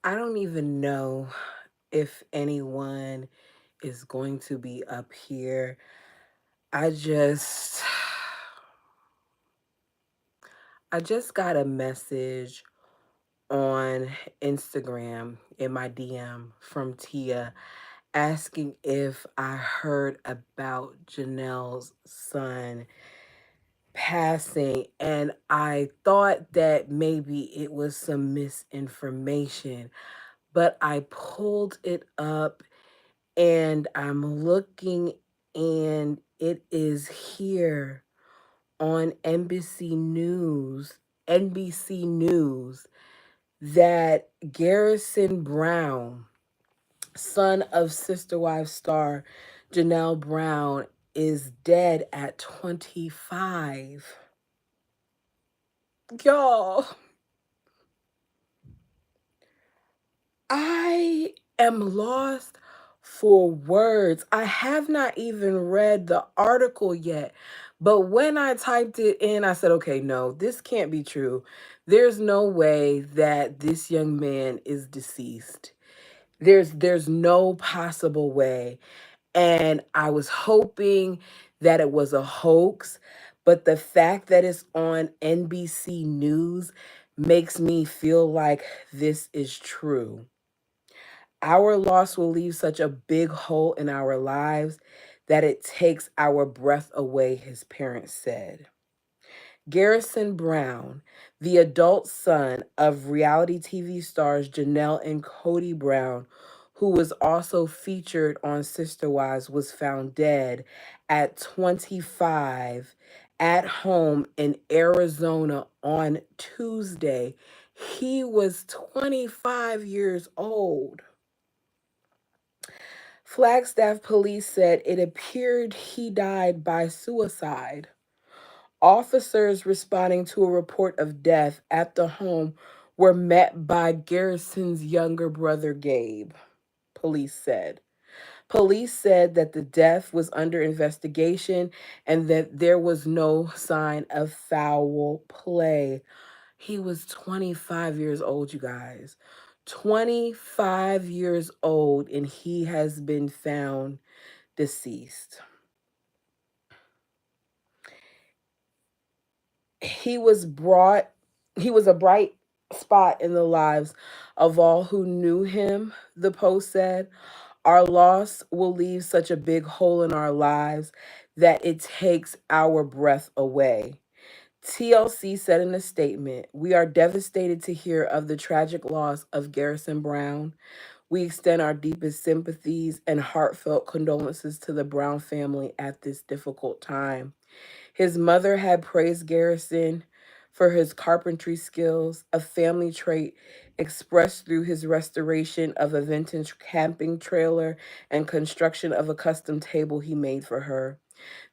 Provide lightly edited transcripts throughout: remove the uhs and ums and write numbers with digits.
I don't even know if anyone is going to be up here. I just I just got a message on Instagram in my DM from Tia asking if I heard about Janelle's son passing, and I thought that maybe it was some misinformation, but I pulled it up and I'm looking, and it is here on NBC News, that Garrison Brown, son of Sister Wife star Janelle Brown, is dead at 25. Y'all, I am lost for words. I have not even read the article yet, but when I typed it in, I said, okay, no, this can't be true. There's no way that this young man is deceased. There's no possible way. And I was hoping that it was a hoax, but the fact that it's on NBC News makes me feel like this is true. Our loss will leave such a big hole in our lives that it takes our breath away, his parents said. Garrison Brown, the adult son of reality TV stars Janelle and Cody Brown, who was also featured on Sister Wives, was found dead at 25 at home in Arizona on Tuesday. He was 25 years old. Flagstaff police said it appeared he died by suicide. Officers responding to a report of death at the home were met by Garrison's younger brother, Gabe, police said. Police said that the death was under investigation and that there was no sign of foul play. He was 25 years old, you guys. 25 years old, and he has been found deceased. He was brought he was a bright spot in the lives of all who knew him, the post said. Our loss will leave such a big hole in our lives that it takes our breath away. TLC said in a statement, "We are devastated to hear of the tragic loss of Garrison Brown. We extend our deepest sympathies and heartfelt condolences to the Brown family at this difficult time." His mother had praised Garrison for his carpentry skills, a family trait expressed through his restoration of a vintage camping trailer and construction of a custom table he made for her.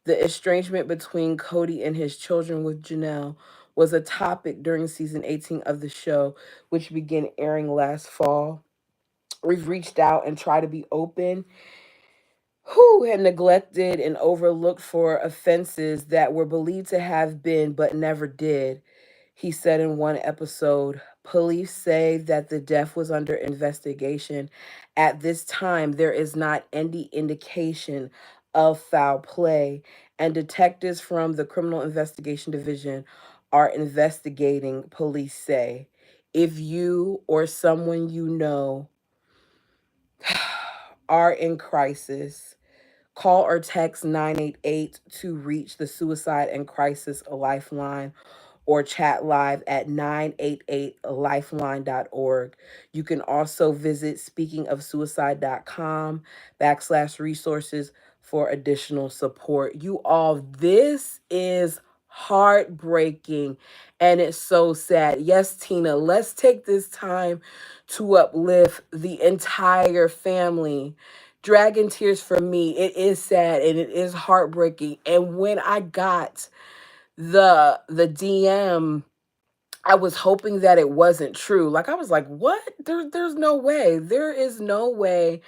The estrangement between Cody and his children with Janelle was a topic during season 18 of the show, which began airing last fall. We've reached out and tried to be open who had neglected and overlooked for offenses that were believed to have been but never did, he said in one episode. Police say that the death was under investigation. At this time, there is not any indication of foul play, and detectives from the Criminal Investigation Division are investigating, police say. If you or someone you know are in crisis, call or text 988 to reach the Suicide and Crisis Lifeline, or chat live at 988lifeline.org. You can also visit speakingofsuicide.com /resources for additional support. You all, this is heartbreaking and it's so sad. Yes, Tina, let's take this time to uplift the entire family. Dragon tears for me. It is sad and it is heartbreaking. And when I got the DM, I was hoping that it wasn't true. Like I was like, what? There's no way. There is no way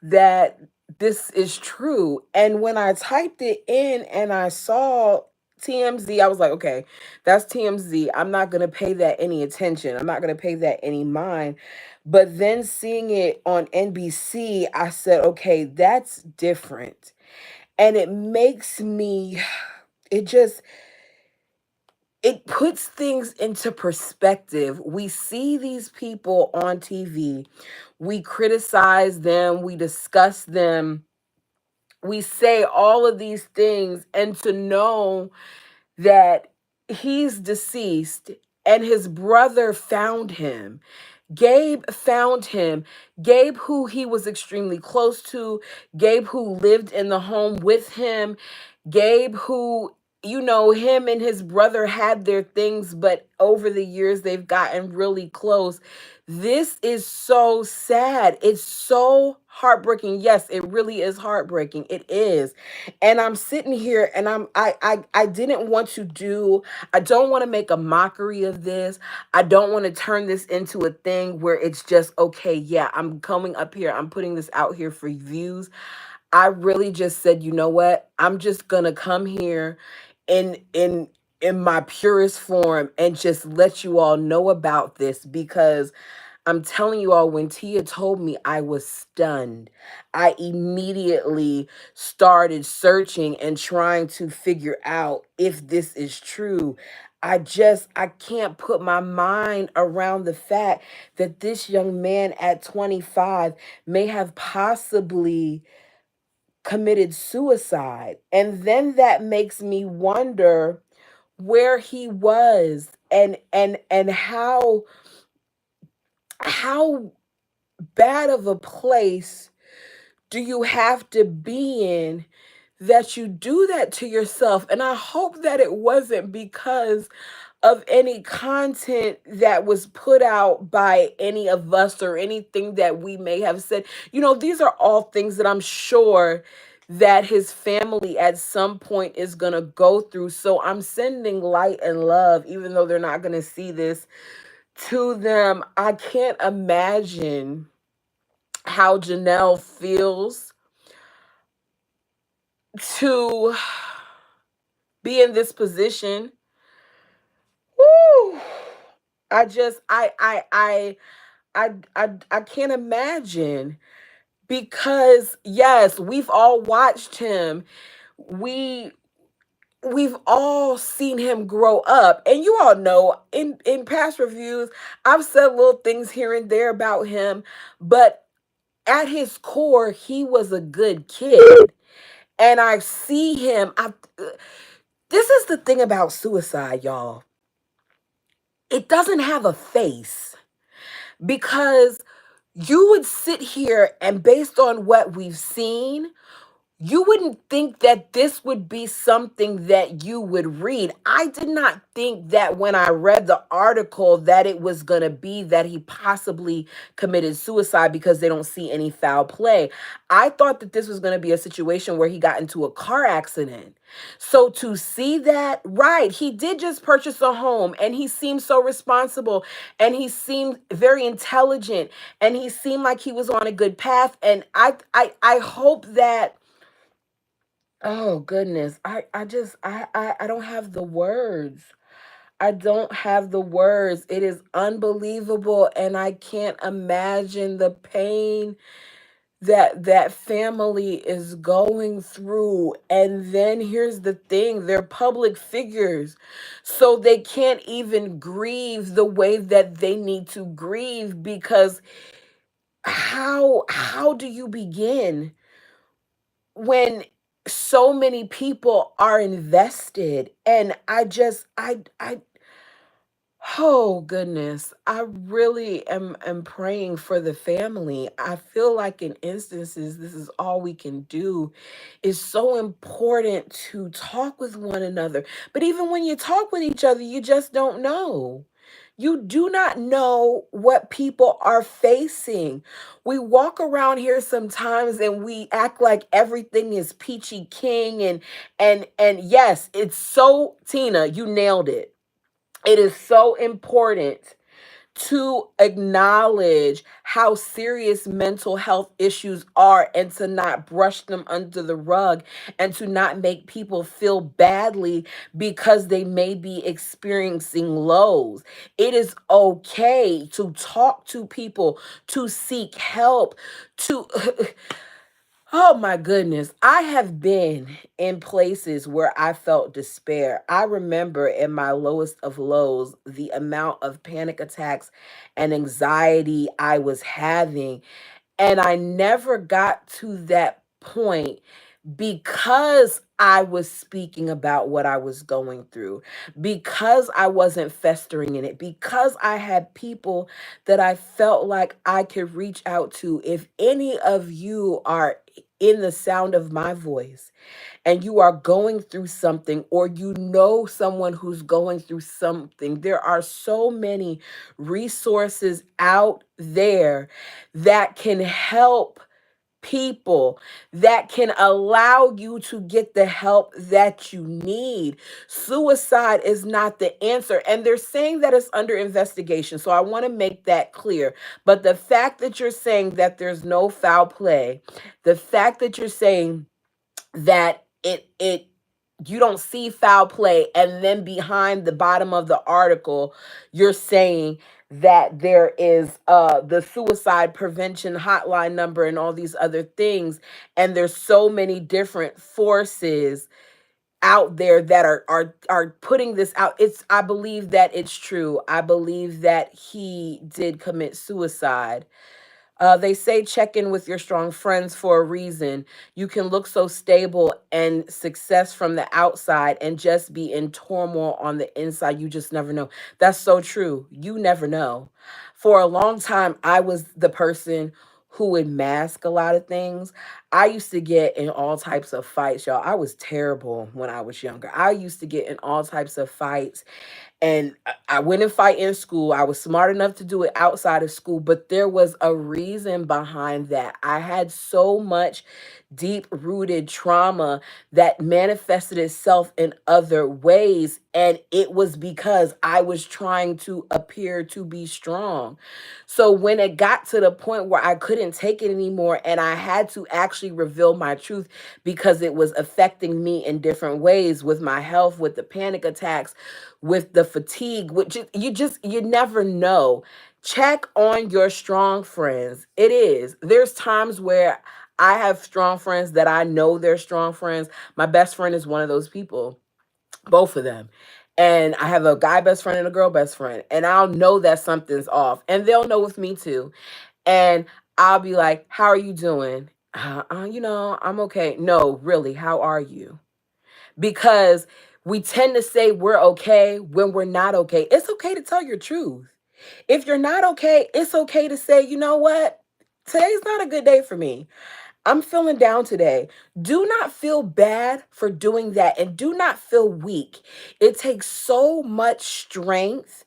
that this is true. And when I typed it in and I saw TMZ. I was like, okay, that's TMZ. I'm not going to pay that any attention. I'm not going to pay that any mind. But then seeing it on NBC, I said, okay, that's different. And it makes me, it just, it puts things into perspective. We see these people on TV, we criticize them, we discuss them, we say all of these things, and to know that he's deceased and his brother found him. Gabe found him. Gabe, who he was extremely close to, Gabe, who lived in the home with him, Gabe, who, you know, him and his brother had their things, but over the years they've gotten really close. This is so sad. It's so heartbreaking. Yes, it really is heartbreaking. It is. And I'm sitting here and I didn't want to do, I don't want to make a mockery of this. I don't want to turn this into a thing where it's just, okay, yeah, I'm coming up here, I'm putting this out here for views. I really just said, you know what? I'm just gonna come here in in in my purest form and just let you all know about this, because I'm telling you all, when Tia told me, I was stunned. I immediately started searching and trying to figure out if this is true. I can't put my mind around the fact that this young man at 25 may have possibly committed suicide. And then that makes me wonder where he was, and how bad of a place do you have to be in that you do that to yourself? And I hope that it wasn't because of any content that was put out by any of us or anything that we may have said. You know, these are all things that I'm sure that his family at some point is going to go through. So I'm sending light and love, even though they're not going to see this, to them. I can't imagine how Janelle feels to be in this position. Woo! I just I can't imagine, because yes, we've all watched him. We we've all seen him grow up, and you all know in past reviews I've said little things here and there about him, but at his core he was a good kid. And I see him, this is the thing about suicide, y'all. It doesn't have a face, because you would sit here and, based on what we've seen, you wouldn't think that this would be something that you would read. I did not think that when I read the article that it was going to be that he possibly committed suicide because they don't see any foul play. I thought that this was going to be a situation where he got into a car accident. So to see that, right, he did just purchase a home, and he seemed so responsible, and he seemed very intelligent, and he seemed like he was on a good path. And I hope that, oh goodness, I don't have the words. I don't have the words. It is unbelievable, and I can't imagine the pain that that family is going through. And then here's the thing, they're public figures, so they can't even grieve the way that they need to grieve, because how do you begin when so many people are invested? And I oh goodness, I really am praying for the family. I feel like in instances this is all we can do. It's so important to talk with one another. But even when you talk with each other, you just don't know. You do not know what people are facing. We walk around here sometimes and we act like everything is peachy king, and yes, it's so, Tina, you nailed it. It is so important to acknowledge how serious mental health issues are and to not brush them under the rug and to not make people feel badly because they may be experiencing lows. It is okay to talk to people, to seek help, to oh my goodness. I have been in places where I felt despair. I remember in my lowest of lows, the amount of panic attacks and anxiety I was having. And I never got to that point because I was speaking about what I was going through, because I wasn't festering in it, because I had people that I felt like I could reach out to. If any of you are in the sound of my voice and you are going through something, or you know someone who's going through something, there are so many resources out there that can help people, that can allow you to get the help that you need. Suicide is not the answer. And they're saying that it's under investigation. So I want to make that clear. But the fact that you're saying that there's no foul play, the fact that you're saying that it you don't see foul play, and then behind the bottom of the article you're saying that there is the suicide prevention hotline number and all these other things, and there's so many different forces out there that are putting this out. I believe that it's true. I believe that he did commit suicide. They say check in with your strong friends for a reason. You can look so stable and success from the outside and just be in turmoil on the inside. You just never know. That's so true. You never know. For a long time, I was the person who would mask a lot of things. I used to get in all types of fights, y'all. I was terrible when I was younger. I used to get in all types of fights, and I wouldn't fight in school. I was smart enough to do it outside of school, but there was a reason behind that. I had so much deep rooted trauma that manifested itself in other ways. And it was because I was trying to appear to be strong. So when it got to the point where I couldn't take it anymore and I had to actually reveal my truth because it was affecting me in different ways, with my health, with the panic attacks, with the fatigue, which you never know. Check on your strong friends. It is. There's times where I have strong friends that I know they're strong friends. My best friend is one of those people, both of them. And I have a guy best friend and a girl best friend. And I'll know that something's off. And they'll know with me too. And I'll be like, how are you doing? I'm okay. No, really, how are you? Because we tend to say we're okay when we're not okay. It's okay to tell your truth. If you're not okay, it's okay to say, you know what? Today's not a good day for me. I'm feeling down today. Do not feel bad for doing that, and do not feel weak. It takes so much strength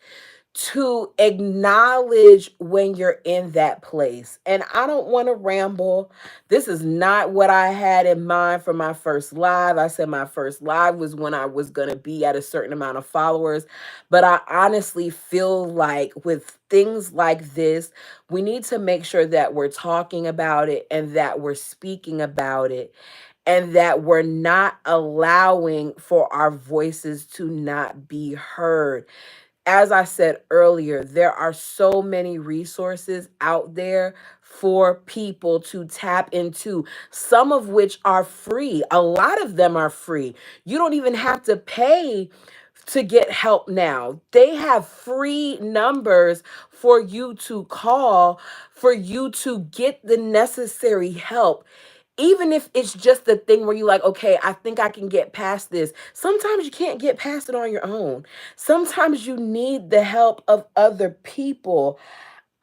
to acknowledge when you're in that place. And I don't want to ramble. This is not what I had in mind for my first live. I said my first live was when I was going to be at a certain amount of followers. But I honestly feel like with things like this, we need to make sure that we're talking about it and that we're speaking about it, and that we're not allowing for our voices to not be heard. As I said earlier, there are so many resources out there for people to tap into, some of which are free. A lot of them are free. You don't even have to pay to get help now. They have free numbers for you to call, for you to get the necessary help. Even if it's just the thing where you like, okay, I think I can get past this. Sometimes you can't get past it on your own. Sometimes you need the help of other people.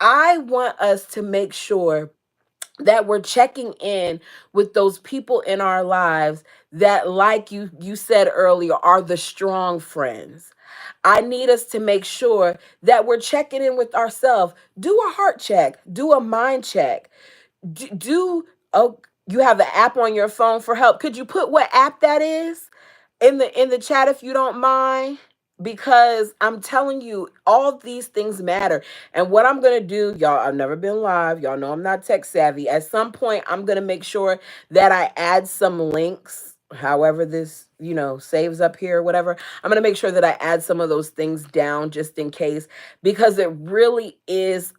I want us to make sure that we're checking in with those people in our lives that, like you said earlier, are the strong friends. I need us to make sure that we're checking in with ourselves. Do a heart check, do a mind check. Oh, you have an app on your phone for help. Could you put what app that is in the chat if you don't mind? because I'm telling you, all these things matter. And what I'm going to do, y'all, I've never been live. Y'all know I'm not tech savvy. At some point, I'm going to make sure that I add some links, however this, saves up here or whatever. I'm going to make sure that I add some of those things down just in case, because it really is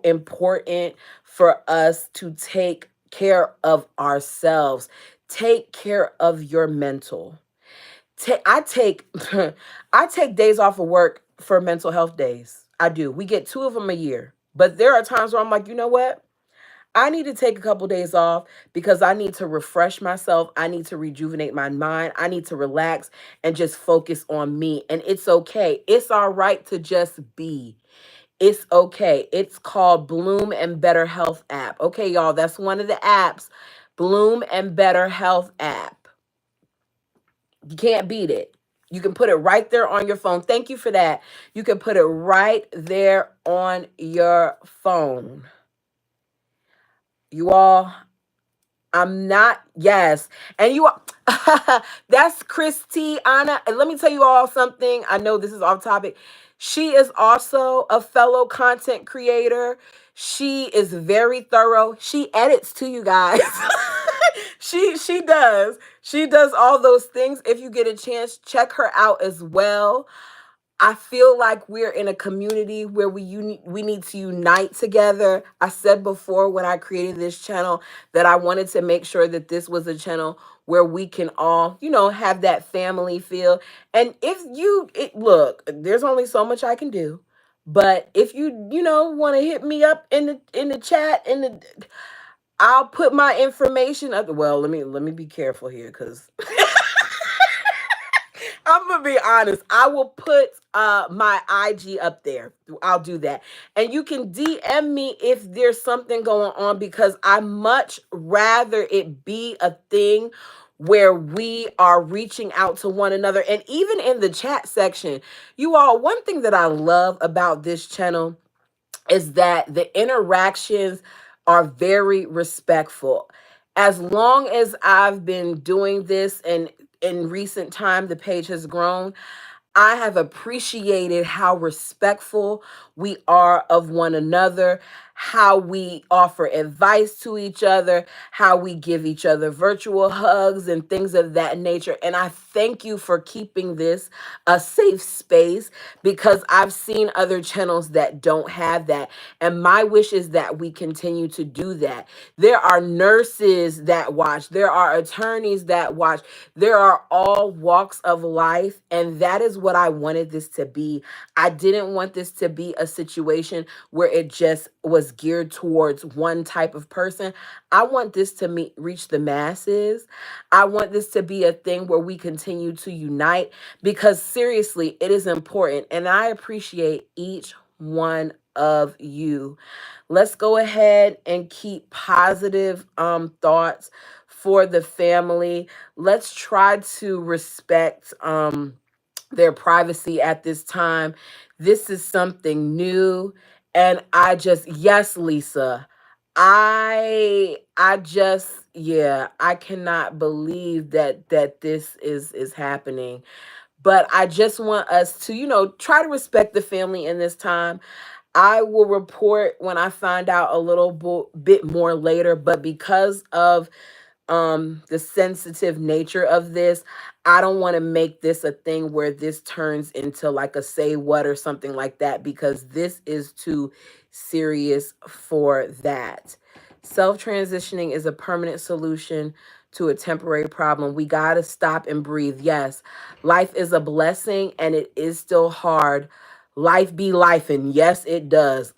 important for us to take care of ourselves. Take care of your mental. I take I take days off of work for mental health days. I do. We get 2 of them a year. But there are times where I'm like, you know what? I need to take a couple days off because I need to refresh myself. I need to rejuvenate my mind. I need to relax and just focus on me. And it's okay. It's all right to just be. It's okay. It's called Bloom and Better Health app. Okay, y'all, that's one of the apps. Bloom and Better Health app. You can't beat it. You can put it right there on your phone. Thank you for that. You can put it right there on your phone. You all, I'm not, yes. And you are, that's Christy Anna. And let me tell you all something. I know this is off topic. She is also a fellow content creator. She is very thorough. She edits too, you guys. She does. She does all those things. If you get a chance, check her out as well. I feel like we're in a community where we need to unite together. I said before when I created this channel that I wanted to make sure that this was a channel where we can all, have that family feel. And if look, there's only so much I can do. But if want to hit me up in the chat I'll put my information up. Well, let me be careful here cuz I'm gonna be honest. I will put my IG up there. I'll do that. And you can DM me if there's something going on because I much rather it be a thing where we are reaching out to one another. And even in the chat section, you all, one thing that I love about this channel is that the interactions are very respectful. As long as I've been doing this and in recent time the page has grown, I have appreciated how respectful we are of one another, how we offer advice to each other, how we give each other virtual hugs and things of that nature. And I thank you for keeping this a safe space because I've seen other channels that don't have that. And my wish is that we continue to do that. There are nurses that watch, there are attorneys that watch, there are all walks of life. And that is what I wanted this to be. I didn't want this to be a situation where it just was geared towards one type of person. I want this to reach the masses. I want this to be a thing where we continue to unite because seriously, it is important. And I appreciate each one of you. Let's go ahead and keep positive thoughts for the family. Let's try to respect their privacy at this time. This is something new. And yes, Lisa, I just, yeah, I cannot believe that this is happening. But I just want us to, try to respect the family in this time. I will report when I find out a little bit more later, but because of the sensitive nature of this, I don't want to make this a thing where this turns into like a say what or something like that because this is too serious for that. Self-transitioning is a permanent solution to a temporary problem. We got to stop and breathe. Yes, life is a blessing and it is still hard. Life be life, and yes, it does.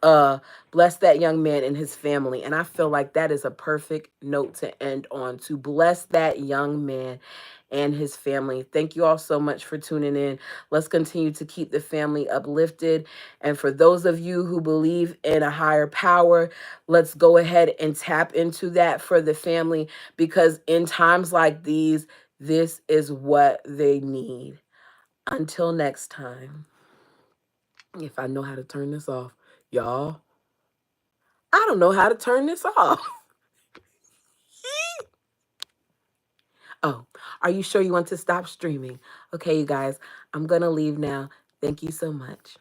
Bless that young man and his family. And I feel like that is a perfect note to end on, to bless that young man and his family. Thank you all so much for tuning in. Let's continue to keep the family uplifted. And for those of you who believe in a higher power, let's go ahead and tap into that for the family because in times like these, this is what they need. Until next time. If I know how to turn this off, y'all, I don't know how to turn this off. Oh, are you sure you want to stop streaming? Okay, you guys, I'm going to leave now. Thank you so much.